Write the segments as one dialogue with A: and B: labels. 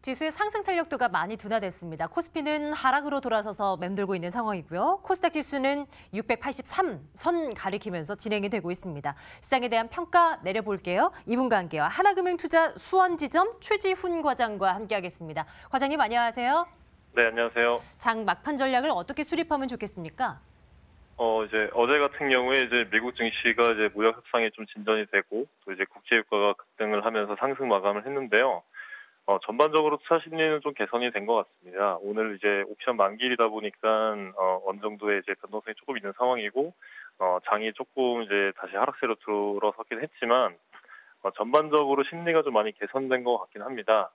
A: 지수의 상승 탄력도가 많이 둔화됐습니다. 코스피는 하락으로 돌아서서 맴돌고 있는 상황이고요. 코스닥 지수는 683 선 가리키면서 진행이 되고 있습니다. 시장에 대한 평가 내려볼게요. 이분과 함께요. 하나금융투자 수원지점 최지훈 과장과 함께하겠습니다. 과장님 안녕하세요.
B: 네, 안녕하세요.
A: 장 막판 전략을 어떻게 수립하면 좋겠습니까?
B: 이제 어제 같은 경우에 이제 미국 증시가 이제 무역 협상이 좀 진전이 되고 또 이제 국제 유가가 급등을 하면서 상승 마감을 했는데요. 전반적으로 투자 심리는 좀 개선이 된 것 같습니다. 오늘 이제 옵션 만기일이다 보니까 어느 정도의 이제 변동성이 조금 있는 상황이고 장이 조금 이제 다시 하락세로 들어서긴 했지만 전반적으로 심리가 좀 많이 개선된 것 같긴 합니다.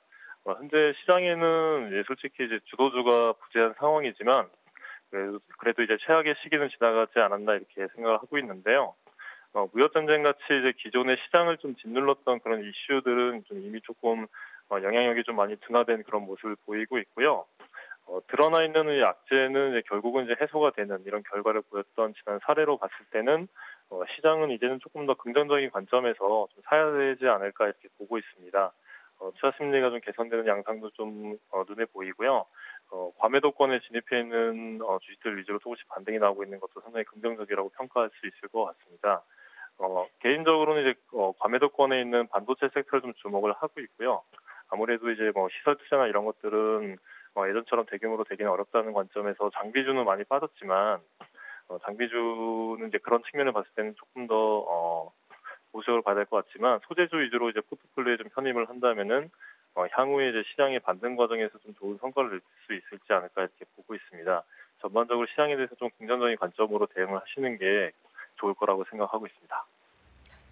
B: 현재 시장에는 이제 솔직히 이제 주도주가 부재한 상황이지만 그래도 이제 최악의 시기는 지나가지 않았나 이렇게 생각을 하고 있는데요. 무역전쟁 같이 이제 기존의 시장을 좀 짓눌렀던 그런 이슈들은 좀 이미 조금 영향력이 좀 많이 둔화된 그런 모습을 보이고 있고요. 드러나 있는 이 악재는 이제 결국은 이제 해소가 되는 이런 결과를 보였던 지난 사례로 봤을 때는 시장은 이제는 조금 더 긍정적인 관점에서 좀 사야 되지 않을까 이렇게 보고 있습니다. 투자 심리가 좀 개선되는 양상도 좀 눈에 보이고요. 과매도권에 진입해 있는 주식들 위주로 조금씩 반등이 나오고 있는 것도 상당히 긍정적이라고 평가할 수 있을 것 같습니다. 개인적으로는 이제 과매도권에 있는 반도체 섹터를 좀 주목을 하고 있고요. 아무래도 이제 시설 투자나 이런 것들은 예전처럼 대규모로 되기는 어렵다는 관점에서 장비주는 많이 빠졌지만 장비주는 이제 그런 측면을 봤을 때는 조금 더 보수적으로 봐야 될 것 같지만 소재주 위주로 이제 포트폴리오에 좀 편입을 한다면은 향후에 이제 시장의 반등 과정에서 좀 좋은 성과를 낼 수 있을지 않을까 이렇게 보고 있습니다. 전반적으로 시장에 대해서 좀 긍정적인 관점으로 대응을 하시는 게 좋을 거라고 생각하고 있습니다.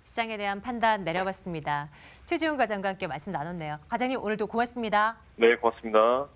A: 시장에 대한 판단 내려봤습니다. 최지훈 과장과 함께 말씀 나눴네요. 과장님 오늘도 고맙습니다.
B: 네, 고맙습니다.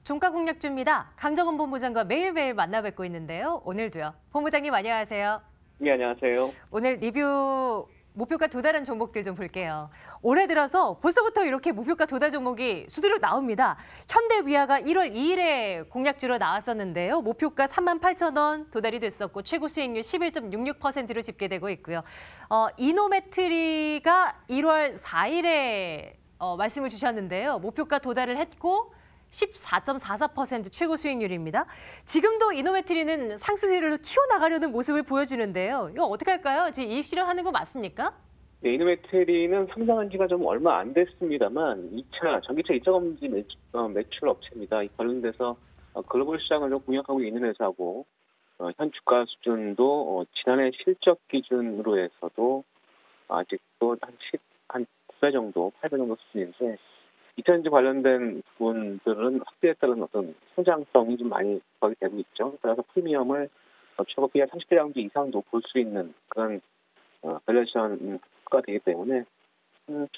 A: 종가 공략주입니다. 강정원 본부장과 매일매일 만나 뵙고 있는데요. 오늘도요. 본부장님 안녕하세요.
C: 네, 안녕하세요.
A: 오늘 리뷰 목표가 도달한 종목들 좀 볼게요. 올해 들어서 벌써부터 이렇게 목표가 도달 종목이 수두룩 나옵니다. 현대위아가 1월 2일에 공략주로 나왔었는데요. 목표가 38,000원 도달이 됐었고 최고 수익률 11.66%로 집계되고 있고요. 이노메트리가 1월 4일에 말씀을 주셨는데요. 목표가 도달을 했고 14.44% 최고 수익률입니다. 지금도 이노메트리는 상승세를 키워나가려는 모습을 보여주는데요. 이거 어떻게 할까요? 지금 이익 실현하는 거 맞습니까?
C: 네, 이노메트리는 상장한 지가 좀 얼마 안 됐습니다만 전기차 2차 검지 매출 업체입니다. 이 관련돼서 글로벌 시장을 좀 공략하고 있는 회사고 현 주가 수준도 지난해 실적 기준으로 해서도 아직도 한 9배 정도, 8배 정도 수준인데 2차전지 관련된 부분들은 확대에 따른 어떤 성장성이 좀 많이 부각이 되고 있죠. 그래서 프리미엄을 최고 PE 30배 이상도 볼 수 있는 그런 밸류에이션가 되기 때문에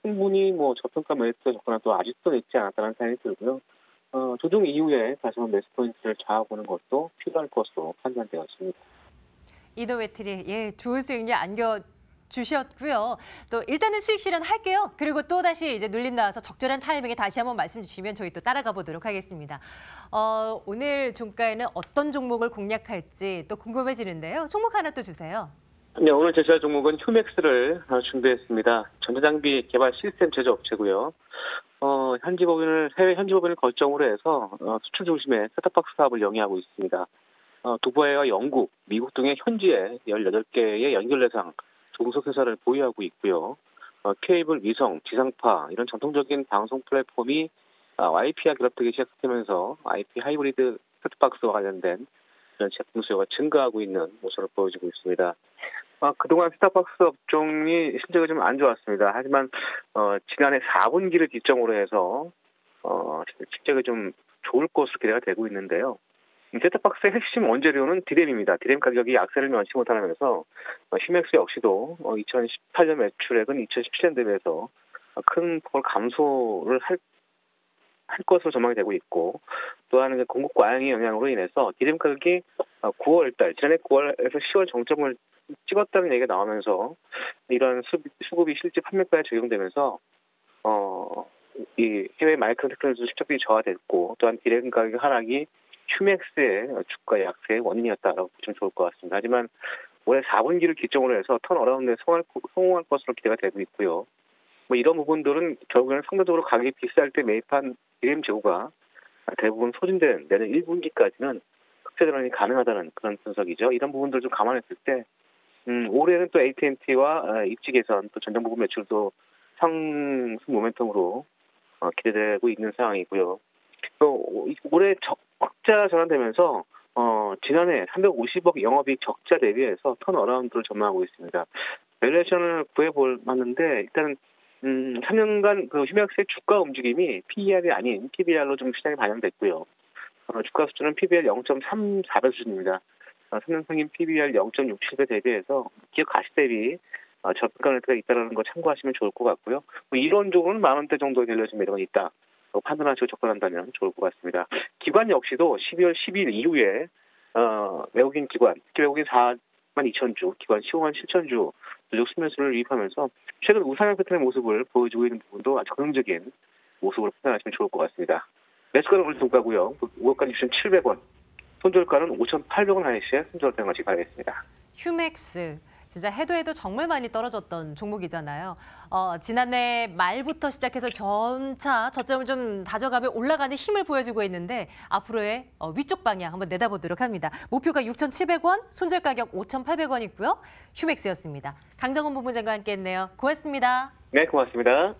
C: 충분히 저평가 매수가 접근해도 아직도 늦지 않았다는 생각이 들고요. 조정 이후에 다시 한번 매수 포인트를 잡아보는 것도 필요할 것으로 판단되었습니다.
A: 이노메트리, 좋은 수익률 주셨고요. 또 일단은 수익 실현할게요. 그리고 또 다시 이제 눌림 나와서 적절한 타이밍에 다시 한번 말씀 주시면 저희 또 따라가 보도록 하겠습니다. 오늘 종가에는 어떤 종목을 공략할지 또 궁금해지는데요. 종목 하나 또 주세요.
C: 네, 오늘 제시할 종목은 휴맥스를 준비했습니다. 전자장비 개발 시스템 제조업체고요. 해외 현지 법인을 거점으로 해서 수출 중심의 셋탑박스 사업을 영위하고 있습니다. 두바이와 영국, 미국 등의 현지에 18개의 연결 대상 종속회사를 보유하고 있고요. 케이블, 위성, 지상파 이런 전통적인 방송 플랫폼이 IP와 결합되기 시작되면서 IP 하이브리드 셋박스와 관련된 이런 제품 수요가 증가하고 있는 모습을 보여주고 있습니다. 그동안 셋박스 업종이 실적이 좀 안 좋았습니다. 하지만 지난해 4분기를 기점으로 해서 실적이 좀 좋을 것으로 기대가 되고 있는데요. 셋탑박스의 핵심 원재료는 디램입니다. 디램 가격이 악세를 면치 못하면서 휴맥스 역시도 2018년 매출액은 2017년 대비해서 큰 폭을 감소를 할 것으로 전망이 되고 있고 또한 공급 과잉의 영향으로 인해서 디램 가격이 9월달 지난해 9월에서 10월 정점을 찍었다는 얘기가 나오면서 이런 수급이 실제 판매가에 적용되면서 이 해외 마이크로 테크놀로지 실적이 저하됐고 또한 디램 가격 하락이 휴맥스의 주가 약세의 원인이었다라고 보시면 좋을 것 같습니다. 하지만 올해 4분기를 기점으로 해서 턴어라운드에 성공할 것으로 기대가 되고 있고요. 뭐 이런 부분들은 결국에는 상대적으로 가격이 비쌀 때 매입한 디램 재고가 대부분 소진된 내년 1분기까지는 흑자 전환이 가능하다는 그런 분석이죠. 이런 부분들을 좀 감안했을 때 올해는 또 AT&T와 입지 개선 또 전장 부분 매출도 상승 모멘텀으로 기대되고 있는 상황이고요. 또 올해 적자 전환되면서 지난해 350억 영업이익 적자 대비해서 턴어라운드를 전망하고 있습니다. 밸류에이션을 구해볼 만한데 일단 3년간 그 휴맥스의 주가 움직임이 PER이 아닌 PBR로 좀 시장에 반영됐고요. 주가 수준은 PBR 0.34배 수준입니다. 3년 평균 PBR 0.67배 대비해서 기업 가치 대비 저가 가 있다는 거 참고하시면 좋을 것 같고요. 뭐 이론적으로는 10,000원대 정도의 밸류에이션 매력은 있다. 판단하시고 접근한다면 좋을 것 같습니다. 기관 역시도 12월 10일 이후에 외국인 기관, 특히 외국인 42,000주, 기관 15만 7천주 누적 수매수를 유입하면서 최근 우상향 패턴의 모습을 보여주고 있는 부분도 아주 긍정적인 모습으로 판단하시면 좋을 것 같습니다. 매수가는 오늘 종가고요. 5억까지 주신 700원, 손절가는 5,800원 하이시에 손절된 것이 바라겠습니다.
A: 휴맥스. 진짜 해도 해도 정말 많이 떨어졌던 종목이잖아요. 지난해 말부터 시작해서 점차 저점을 좀 다져가며 올라가는 힘을 보여주고 있는데 앞으로의 위쪽 방향 한번 내다보도록 합니다. 목표가 6,700원, 손절 가격 5,800원이고요. 휴맥스였습니다. 강정훈 본부장과 함께했네요. 고맙습니다.
C: 네, 고맙습니다.